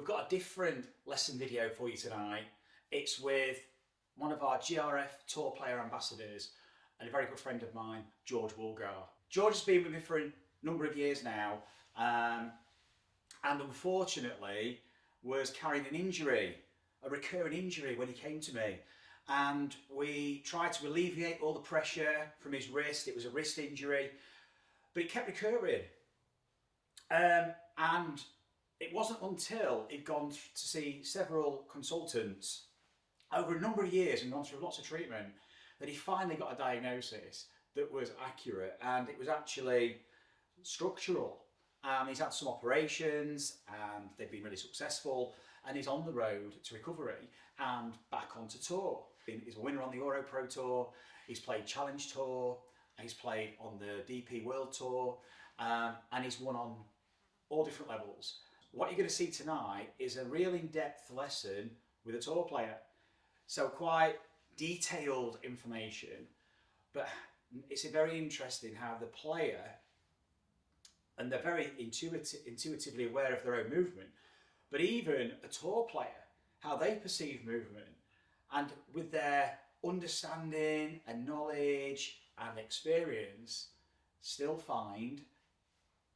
got a different lesson video for you tonight. It's with one of our GRF Tour Player ambassadors and a very good friend of mine, George Woolgar. George has been with me for a number of years now, and unfortunately was carrying an injury, a recurring injury when he came to me. And we tried to alleviate all the pressure from his wrist. It was a wrist injury, but it kept recurring. And it wasn't until he'd gone to see several consultants over a number of years and gone through lots of treatment that he finally got a diagnosis that was accurate, and it was actually structural. He's had some operations and they've been really successful, and he's on the road to recovery and back onto tour. He's a winner on the Euro Pro Tour, he's played Challenge Tour, he's played on the DP World Tour, and he's won on all different levels. What you're going to see tonight is a real in-depth lesson with a tour player. So quite detailed information, but it's very interesting how the player, and they're very intuitively aware of their own movement, but even a tour player, how they perceive movement, and with their understanding and knowledge and experience, still find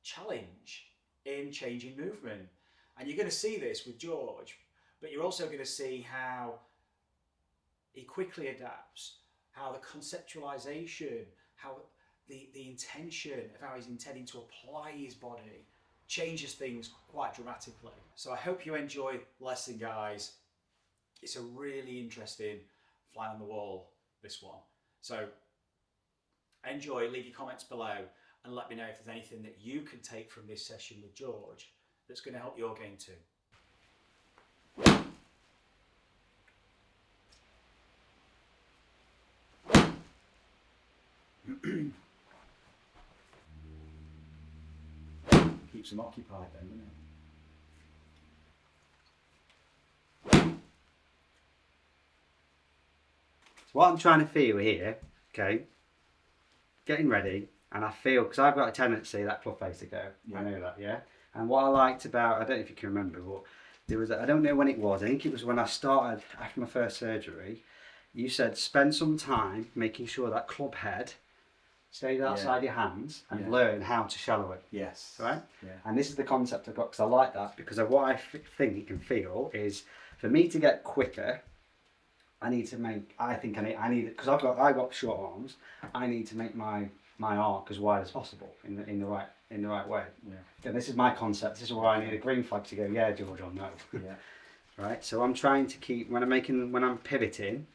challenge in changing movement. And you're going to see this with George, but you're also going to see how he quickly adapts, how the conceptualization, how the intention of how he's intending to apply his body changes things quite dramatically. So I hope you enjoy the lesson, guys. It's a really interesting fly on the wall, this one. So enjoy, leave your comments below, and let me know if there's anything that you can take from this session with George that's going to help your game too. Keeps them occupied then, doesn't it? So what I'm trying to feel here, okay, getting ready, and I feel, because I've got a tendency that club face to go, yeah. I know that, yeah. And what I liked about, I don't know if you can remember, but there was, I don't know when it was, I think it was when I started after my first surgery, you said spend some time making sure that club head stays outside your hands and learn how to shallow it. Yes. Right? Yeah. And this is the concept I've got, because I like that, because of what I think and feel is, for me to get quicker, I need to make, I need, because I've got short arms, I need to make my arc as wide as possible in the right way. Yeah. And this is my concept. This is where I need a green flag to go, yeah, George, or no. Yeah. Right. So I'm trying to keep, when I'm pivoting,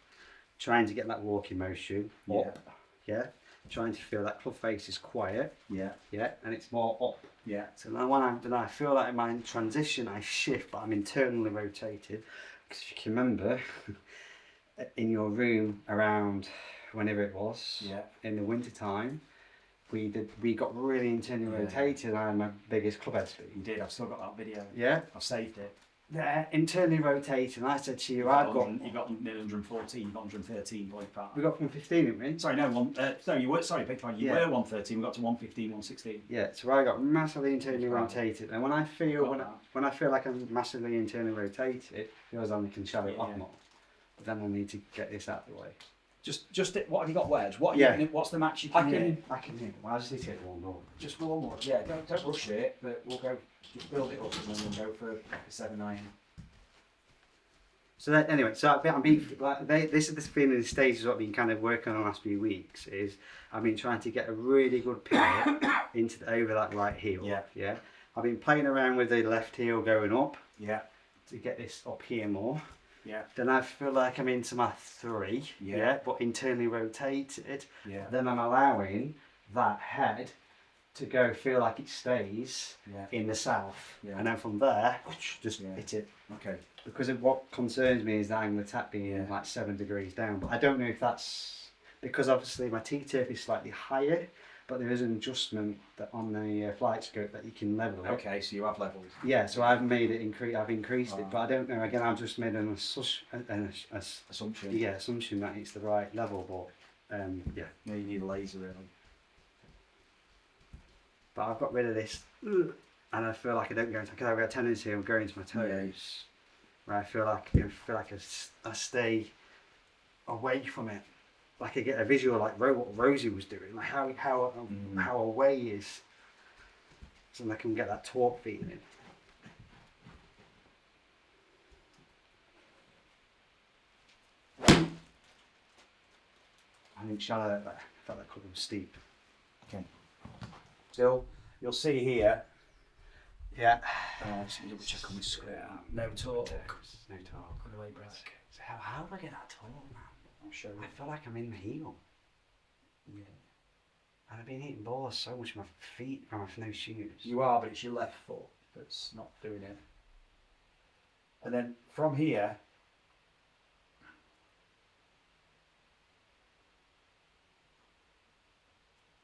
trying to get that walking motion up. Yeah. Trying to feel that club face is quiet. Yeah. Yeah. And it's more up. Yeah. So now when I feel like in my transition I shift, but I'm internally rotated. Because if you can remember, in your room around whenever it was, in the winter time, we got really internally rotated, and I had my biggest club head speed. You did. I've still got that video. Yeah, I've saved it. Yeah, internally rotating. I said to you, you got nearly 114. You got 113 boy part. We got 115, didn't we? Sorry, no, you were. Sorry, big pardon. You were 113. We got to 115, 116. Yeah, so I got massively internally rotated, and when I feel like I'm massively internally rotated, it feels like I can shove it off more. But then I need to get this out of the way. Just what have you got wedge? What's the match you can hit? I can hit. Well, I just need to hit one more. Just one more. Yeah, don't rush it, but we'll go. Just build it up and then we'll go for a 7-9. So anyway, so I'm being this is the feeling in stages what I've been kind of working on the last few weeks is I've been trying to get a really good pivot over that right heel. Yeah. Yeah. I've been playing around with the left heel going up. Yeah. To get this up here more. Yeah. Then I feel like I'm into my 3, but internally rotated. Yeah. Then I'm allowing that head to go feel like it stays in the south. Yeah. And then from there, just hit it. Okay. Because what concerns me is the angle of attack being like 7 degrees down. But I don't know if that's because obviously my T-turf is slightly higher, but there is an adjustment that on the flight scope that you can level it. Okay, so you have levelled. Yeah, so I've made it I've increased it, but I don't know. Again, I've just made an assumption. Yeah, assumption that it's the right level, but yeah, you need a laser really. But I've got rid of this and I feel like I don't go into, because I've got a tendency of going into my toes, where I feel like I stay away from it. Like I get a visual like what Rosie was doing, like how away is, so I can get that torque feeling. I think shallow. I felt that club was steep. Okay. Still, you'll see here. Yeah. Just double check on my screen. No torque. No torque. On the way back. So how do I get that torque now? I'll show you. I feel like I'm in the heel. Yeah. And I've been hitting balls so much with my feet from my no shoes. You are, but it's your left foot that's not doing it. And then from here,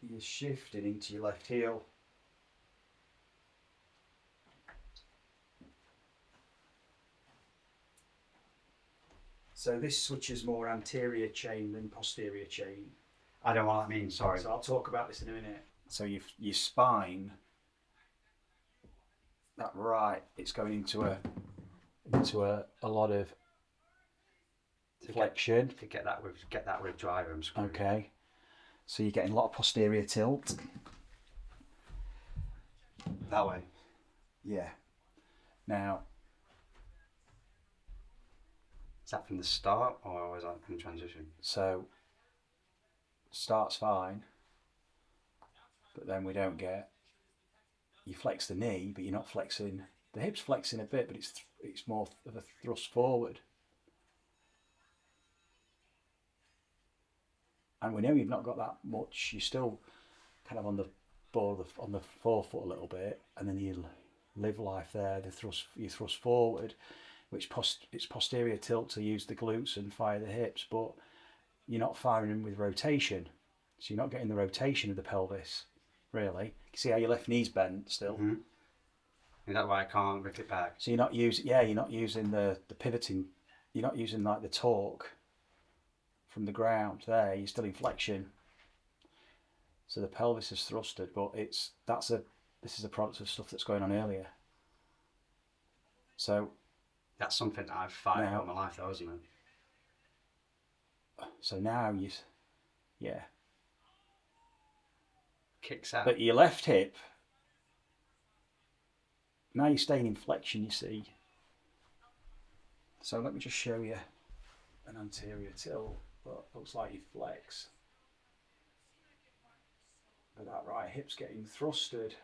you're shifting into your left heel. So this switches more anterior chain than posterior chain. I don't know what that means, sorry. So I'll talk about this in a minute. So your spine, that right, it's going into a lot of flexion. To get that with drive and screw. Okay. So you're getting a lot of posterior tilt. That way. Yeah. Now, is that from the start or is that in transition? so start's fine, but then we don't get, you flex the knee, but you're not flexing, the hip's flexing a bit, but it's more of a thrust forward. And we know you've not got that much, you're still kind of on the ball, on the forefoot a little bit, and then you live life there, you thrust forward, which it's posterior tilt to use the glutes and fire the hips, but you're not firing them with rotation. So you're not getting the rotation of the pelvis, really. You see how your left knee's bent still? Mm-hmm. Is that why I can't rip it back? So you're not using the pivoting, you're not using like the torque from the ground there, you're still in flexion. So the pelvis is thrusted, but this is a product of stuff that's going on earlier. So that's something that I've fired all my life though, isn't it? So now kicks out. But your left hip, now you're staying in flexion, you see. So let me just show you an anterior tilt, but looks like you flex. But that right hip's getting thrusted.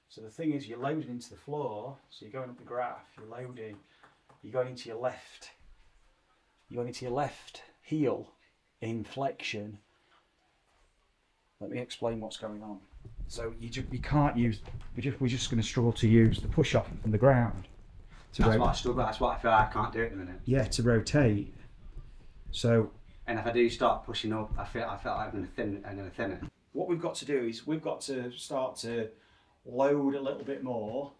So the thing is, you're loading into the floor, so you're going up the graph, you're loading, you're going into your left heel in flexion. Let me explain what's going on. So you can't use, we're just going to struggle to use the push off from the ground. That's what I struggle, that's what I feel I can't do at the minute. Yeah, to rotate. So, and if I do start pushing up, I feel like I'm going to thin it. What we've got to do is we've got to start to load a little bit more,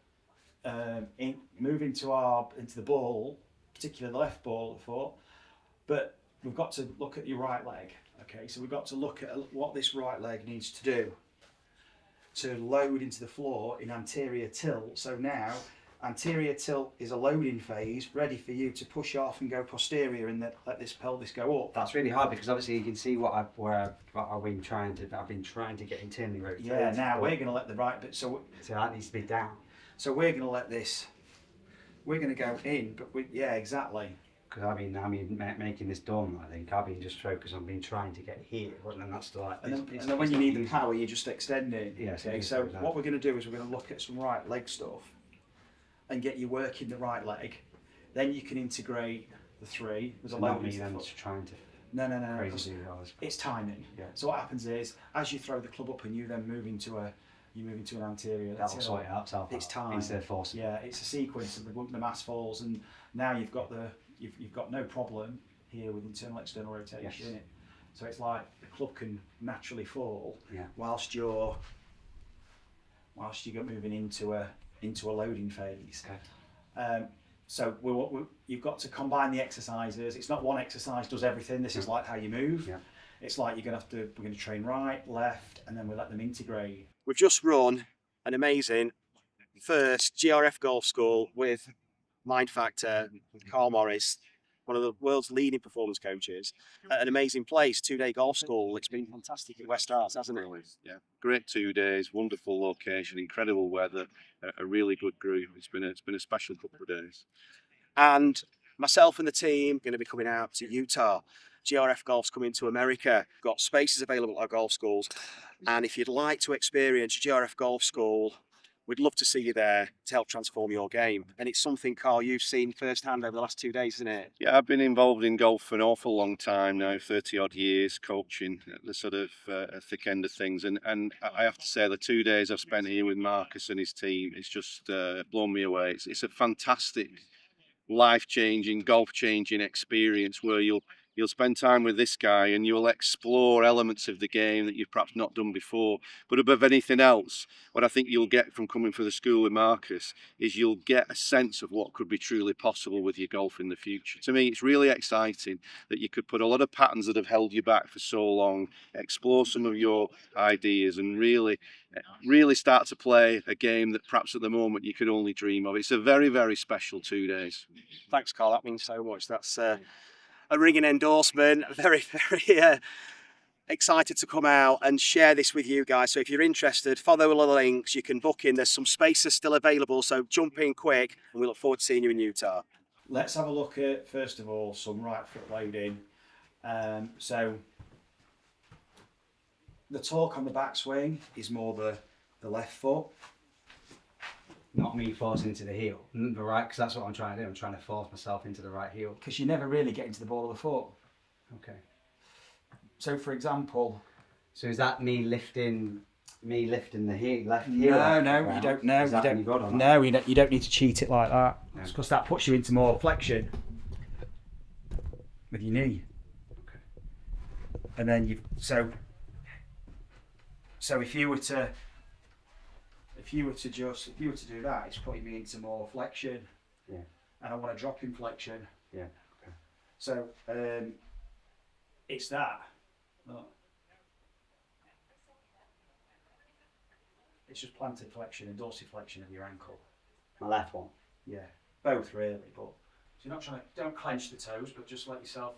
move into the ball, particularly the left ball of the foot, but we've got to look at your right leg. Okay, so we've got to look at what this right leg needs to do to load into the floor in anterior tilt. So now anterior tilt is a loading phase ready for you to push off and go posterior and let this pelvis go up. That's really hard because obviously you can see I've been trying to get internally rotated. Yeah, now we're going to let the right bit, so that needs to be down. So we're going to let this, we're going to go in, but yeah, exactly. Because I've been making this done, I think. I've been just focused on trying to get here, and then that's like. And then when you need the power, you just extend it. Yeah. Okay. So what we're going to do is we're going to look at some right leg stuff, and get you working the right leg. Then you can integrate the three. So not me then trying to. No. Crazy it's timing. Yeah. So what happens is, as you throw the club up and you then move into an anterior. That'll sort it out. It's time. Instead of forcing. Yeah, it's a sequence of the mass falls, and now you've got no problem here with internal external rotation. Yes. So it's like the club can naturally fall whilst you're moving into a loading phase. Okay. So you've got to combine the exercises. It's not one exercise does everything. This is like how you move. Yeah. It's like we're going to train right, left, and then we let them integrate. We've just run an amazing first GRF golf school with Mind Factor, Carl Morris, one of the world's leading performance coaches, at an amazing place, 2-day golf school. It's been fantastic at West Arts, hasn't it? Yeah, great 2 days, wonderful location, incredible weather, a really good group. It's been a special couple of days. And myself and the team going to be coming out to Utah. GRF Golf's coming to America. Got spaces available at our golf schools. And if you'd like to experience GRF Golf School, we'd love to see you there to help transform your game. And it's something, Carl, you've seen firsthand over the last 2 days, isn't it? Yeah, I've been involved in golf for an awful long time now, 30 odd years, coaching at the sort of thick end of things. And I have to say, the 2 days I've spent here with Marcus and his team, it's just blown me away. It's a fantastic, life-changing, golf-changing experience where you'll spend time with this guy and you'll explore elements of the game that you've perhaps not done before. But above anything else, what I think you'll get from coming for the school with Marcus is you'll get a sense of what could be truly possible with your golf in the future. To me, it's really exciting that you could put a lot of patterns that have held you back for so long, explore some of your ideas, and really start to play a game that perhaps at the moment you could only dream of. It's a very, very special 2 days. Thanks, Carl. That means so much. That's a ringing endorsement. Very, very excited to come out and share this with you guys. So if you're interested, follow all the links. You can book in. There's some spaces still available, so jump in quick, and we look forward to seeing you in Utah. Let's have a look at, first of all, some right foot loading. So the torque on the backswing is more the left foot. Not me forcing into the heel, the right, because that's what I'm trying to do. I'm trying to force myself into the right heel. Because you never really get into the ball of the foot. Okay. So, for example, So is that me lifting the heel, left heel? No, you don't. No, Is that any good or not? No, you don't need to cheat it like that. Because that puts you into more flexion with your knee. Okay. And then so if you were to do that, it's putting me into more flexion. Yeah. And I want to drop in flexion. Yeah. Okay. So it's that. Look. It's just plantar flexion and dorsiflexion of your ankle. My left one. Yeah, both really, but so you're not trying to, don't clench the toes, but just let yourself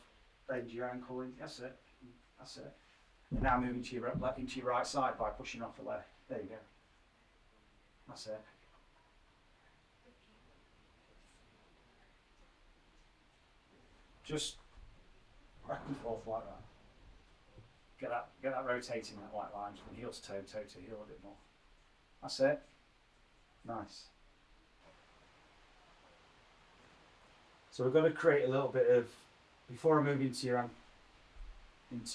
bend your ankle in. That's it. That's it. And now moving to your into your right side by pushing off the left. There you go. That's it. Just back and forth like that. Get that rotating that white line from heel to toe, toe to heel a bit more. That's it. Nice. So we're going to create a little bit of, before I move into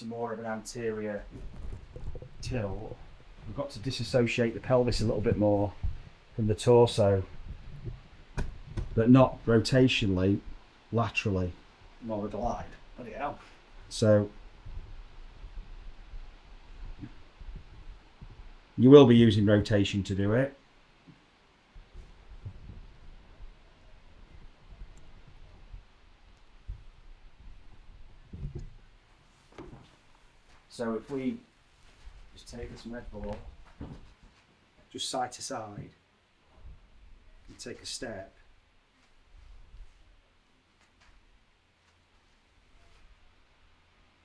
more of an anterior tilt, we've got to disassociate the pelvis a little bit more from the torso, but not rotationally, laterally, more a glide. Bloody hell. So you will be using rotation to do it. So if we just take this red ball, just side to side, and take a step.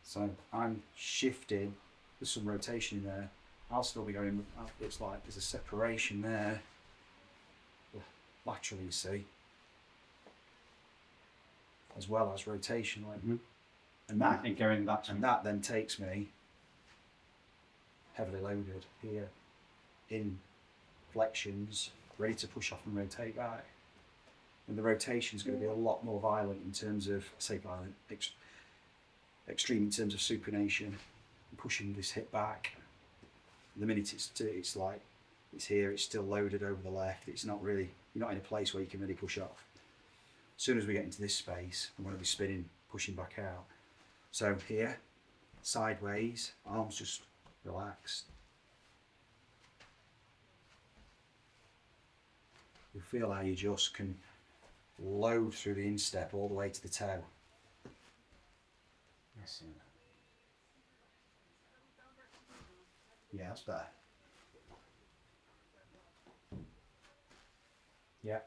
So I'm shifting, there's some rotation in there. I'll still be going, it's like there's a separation there, laterally you see, as well as rotationally. Mm-hmm. And that, And going that and that then takes me heavily loaded here in flexions, ready to push off and rotate back. And the rotation is going to be a lot more violent in terms of, say violent, extreme in terms of supination, and pushing this hip back. The minute it's like, it's here, it's still loaded over the left, it's not really, you're not in a place where you can really push off. As soon as we get into this space, we want to be spinning, pushing back out. So here, sideways, arms just relaxed. You'll feel how you just can load through the instep all the way to the toe. Yes, yeah, that's better. Yeah.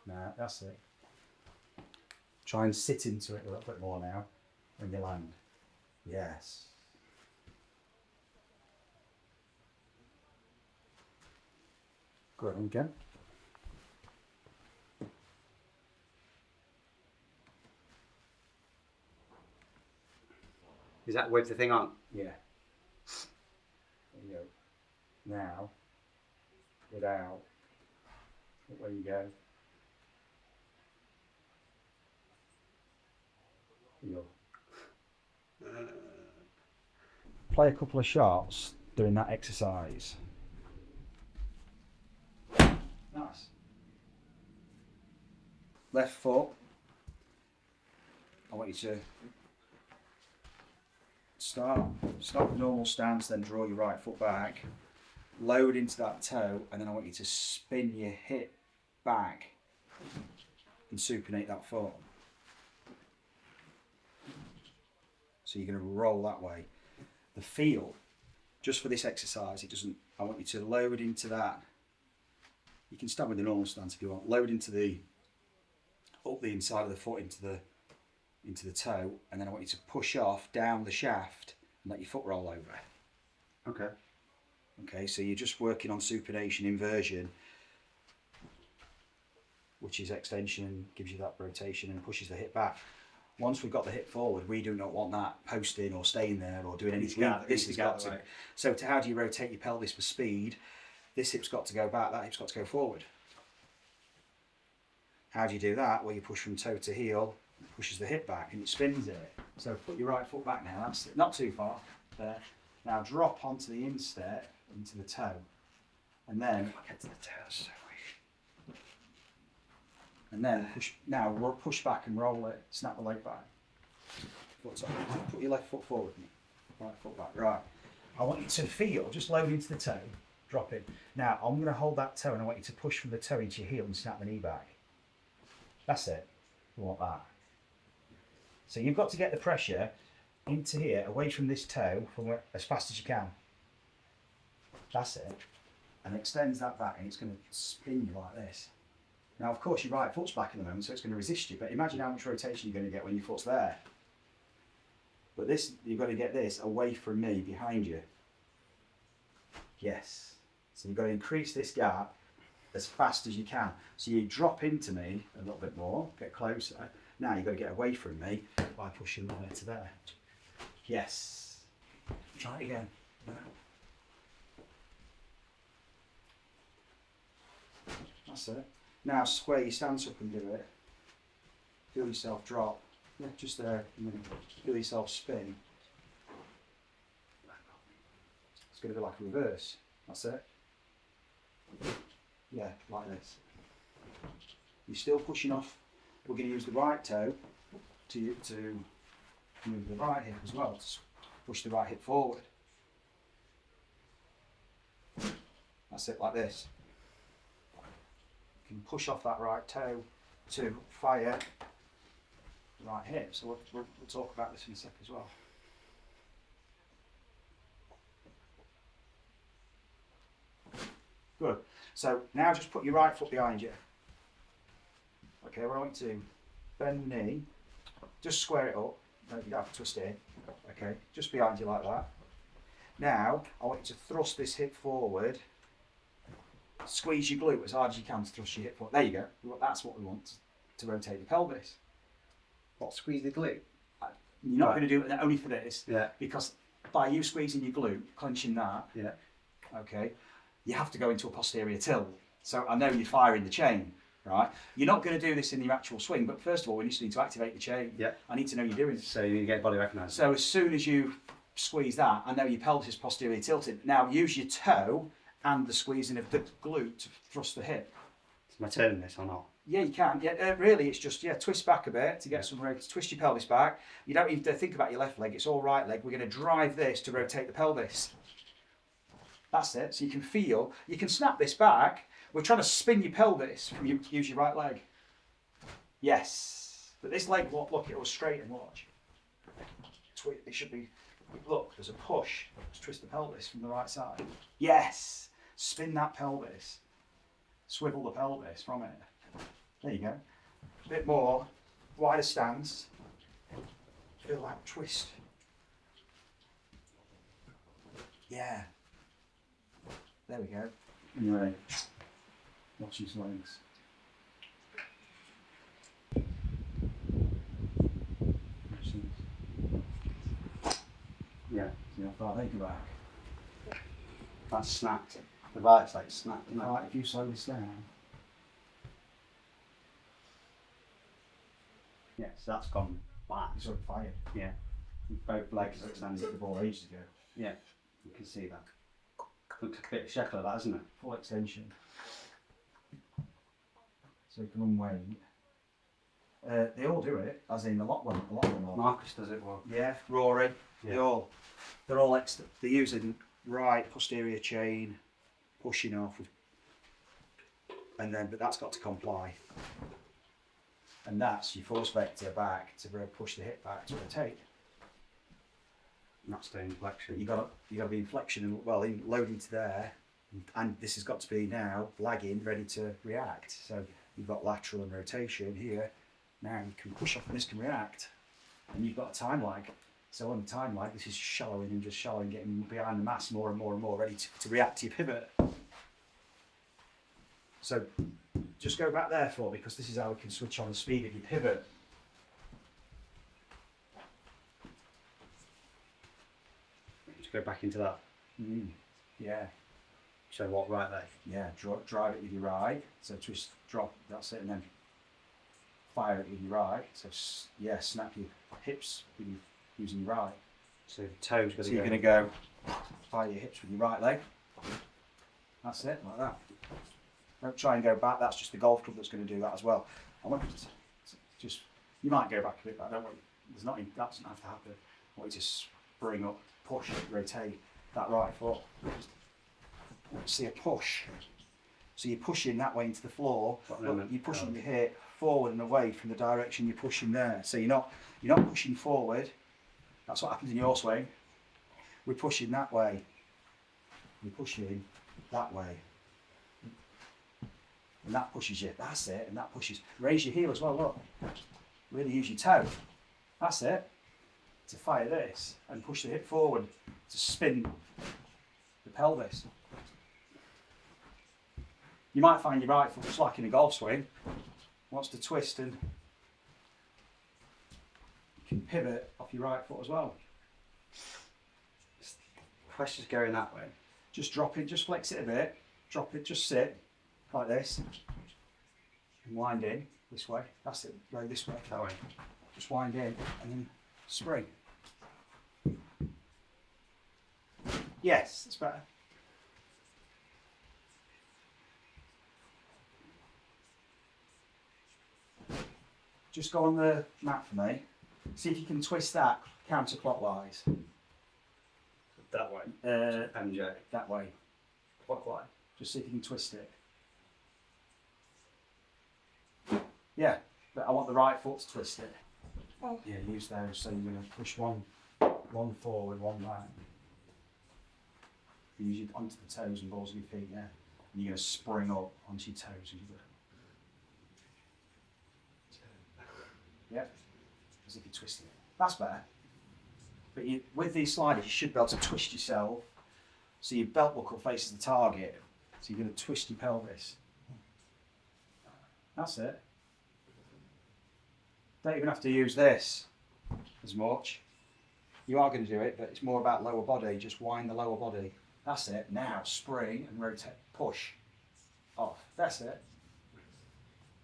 No, that's it. Try and sit into it a little bit more now when you land. Yes. Good, and again. Is that with the thing on? Yeah. There you go. Now, without, where you go. You'll play a couple of shots doing that exercise. Nice. Left foot. I want you to start with normal stance, then draw your right foot back, load into that toe, and then I want you to spin your hip back and supinate that foot. So you're going to roll that way. The feel, just for this exercise, I want you to load into that. You can start with the normal stance if you want. Load into up the inside of the foot into the toe, and then I want you to push off down the shaft and let your foot roll over. Okay. Okay, so you're just working on supination inversion, which is extension, gives you that rotation and pushes the hip back. Once we've got the hip forward, we do not want that posting or staying there or doing anything. This has got to. Right. So how do you rotate your pelvis for speed? This hip's got to go back, that hip's got to go forward. How do you do that? Well, you push from toe to heel, it pushes the hip back and it spins it. So put your right foot back now, that's it. Not too far, there. Now drop onto the instep, into the toe, and then get to the toe, so weak. And then push back and roll it, snap the leg back. Put your left foot forward, right foot back, right. I want you to feel, just load into the toe, drop it. Now I'm going to hold that toe and I want you to push from the toe into your heel and snap the knee back. That's it. You want that. So you've got to get the pressure into here, away from this toe, as fast as you can. That's it. And extends that back and it's going to spin you like this. Now, of course, your right foot's back at the moment, so it's going to resist you, but imagine how much rotation you're going to get when your foot's there. But this, you've got to get this away from me, behind you. Yes. So you've got to increase this gap as fast as you can. So you drop into me a little bit more, get closer. Now you've got to get away from me by pushing there to there. Yes. Try it again. No. That's it. Now square your stance up and do it. Feel yourself drop. Yeah, just there. Feel yourself spin. It's going to be like a reverse. That's it. Yeah, like this. You're still pushing off. We're going to use the right toe to move the right hip as well. To push the right hip forward. That's it, like this. You can push off that right toe to fire the right hip. So we'll talk about this in a sec as well. Good. So now just put your right foot behind you. Okay, what I want you to bend the knee, just square it up. No, you don't have to twist it in. Okay, just behind you like that. Now I want you to thrust this hip forward. Squeeze your glute as hard as you can to thrust your hip forward. There you go. That's what we want to rotate the pelvis. What, squeeze the glute? You're not going to do it only for this. Yeah. Because by you squeezing your glute, clenching that. Yeah. Okay. You have to go into a posterior tilt. So I know you're firing the chain, right? You're not going to do this in your actual swing, but first of all, we need to activate the chain. Yeah. I need to know you're doing it. So you get body recognised. So as soon as you squeeze that, I know your pelvis is posteriorly tilted. Now use your toe and the squeezing of the glute to thrust the hip. Am I turning this or not? Yeah, you can. Yeah, really, it's just twist back a bit to get some rotation. Twist your pelvis back. You don't even think about your left leg. It's all right leg. We're going to drive this to rotate the pelvis. That's it. So you can feel. You can snap this back. We're trying to spin your pelvis. You use your right leg. Yes. But this leg, look, it will straighten. Watch. It should be. Look, there's a push. Let's twist the pelvis from the right side. Yes. spin that pelvis, swivel the pelvis from it. There you go. A bit more, wider stance. Feel that twist. Yeah. There we go. Anyway, watch his legs. Yeah, See how far they go back. that's snapped. The right side snapped. isn't it? Right, if you slow this down. Yeah, so that's gone back. It's sort of fired. Yeah, both legs are Hit extended. the ball ages ago. Yeah, you can see that. Looks a bit of shekel, that, isn't it? Full extension. So you can unwind. They all do it, as in a lot of them all. Marcus does it well. Yeah, Rory. Yeah. They're all they're using right posterior chain, pushing off, and then but that's got to comply. And that's your force vector back to push the hip back to rotate. And that's the But inflection. you got to be in flexion and in loading to there, and this has got to be now lagging, ready to react. So you've got lateral and rotation here. Now you can push off and this can react, and you've got a time lag. So on the time lag, this is shallowing and just shallowing, getting behind the mass more and more and more, ready to react to your pivot. So just go back there because this is how we can switch on the speed of your pivot. Just go back into that. Yeah, So what, right there? yeah. Drive it with your right. So twist, drop. That's it, and then fire it with your right. So yeah, snap your hips with your, using your right. So the toes got So to you're go. going to go fire your hips with your right leg. That's it, like that. Don't try and go back. That's just the golf club that's going to do that as well. I want you to just, you might go back a bit, but I don't want you, that doesn't have to happen. I want you to spring up, push, rotate that right foot. See a push. So you're pushing that way into the floor, But but then you're pushing your hip forward and away from the direction you're pushing there. So you're not pushing forward. That's what happens in your swing. We're pushing that way. We're pushing that way. And that pushes you. That's it. And that pushes. Raise your heel as well, look. Really use your toe. That's it. To fire this and push the hip forward to spin the pelvis. You might find your right foot, just like in a golf swing, wants to twist, and you can pivot off your right foot as well. Pressure's going that way. Just drop it, just flex it a bit, drop it, just sit like this, and wind in this way. That's it, go this way. That way. Just wind in and then spring. Yes, that's better. Just go on the mat for me. See if you can twist that counterclockwise. That way. MJ. That way. Clockwise. Just see if you can twist it. Yeah, but I want the right foot to twist it. Oh. Yeah, use those. So you're going to push one forward, one back. Use it onto the toes and balls of your feet, yeah. And you're going to spring up onto your toes. Yeah, as if you're twisting it. That's better. But with these sliders, you should be able to twist yourself so your belt buckle faces the target. So you're going to twist your pelvis. That's it. Don't even have to use this as much. You are going to do it, but it's more about lower body. Just wind the lower body. That's it. Now spring and rotate. Push. Off. That's it.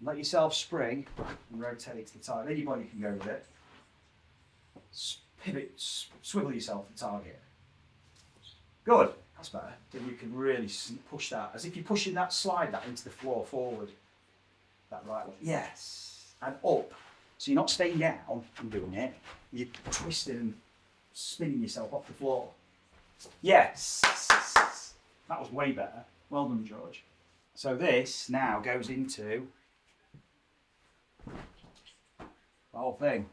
Let yourself spring and rotate to the target. Then your body can go with it. Pivot, swivel yourself to the target. Good. That's better. Then you can really push that. As if you're pushing that, slide that into the floor forward. That right way. Yes. And up. So you're not staying down and doing it. You're twisting and spinning yourself off the floor. Yes. That was way better. Well done, George. So this now goes into the whole thing.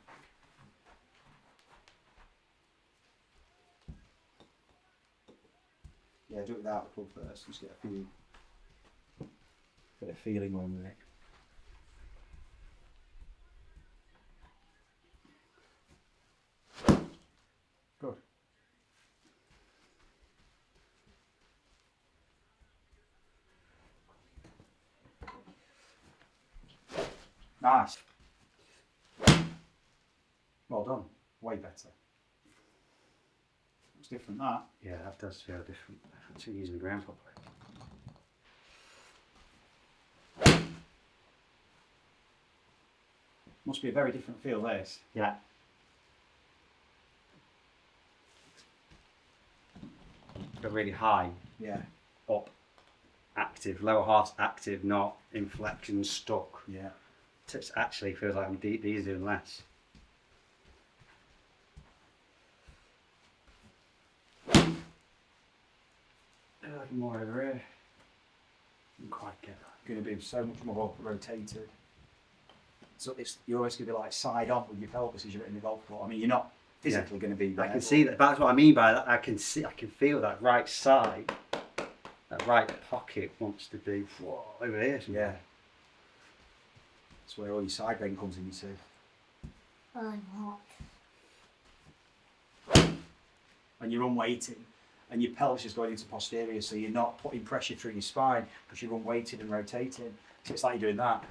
Yeah, do it without the plug first. Just get a bit of feeling on with it. Good. Nice. Well done. Way better. It's different, that. Yeah, that does feel different. To using the ground properly. Must be a very different feel, this. Yeah. Go really high, Yeah. up, active, lower half's active, not inflection stuck. Yeah. It actually feels like I'm these doing less. More over here. Didn't quite get that. Going to be so much more rotated. So you're always going to be like side on with your pelvis as you're in the golf ball. I mean, you're not physically going to be there. I can see that. That's what I mean by that. I can feel that right side, that right pocket wants to be over here. Yeah. That's where all your side bend comes in, you see. I'm hot. And you're unweighted, and your pelvis is going into posterior, so you're not putting pressure through your spine because you're unweighted and rotating. So it's like you're doing that.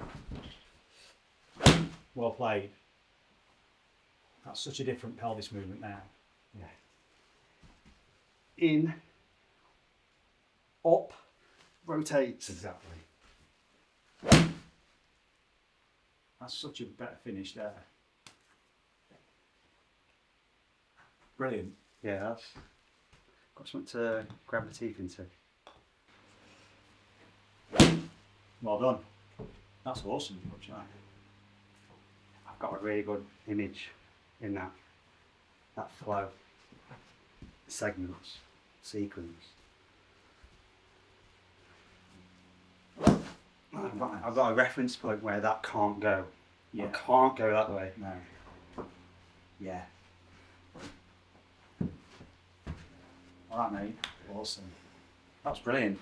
Well played. That's such a different pelvis movement now. Yeah. In, up, rotates. Exactly. That's such a better finish there. Brilliant. Yeah, that's got something to grab the teeth into. Well done. That's awesome. I've got a really good image in that flow, segments, sequence. I've got a reference point where that can't go. Yeah. I can't go that way. No. Yeah. All right, mate. Awesome. That was brilliant.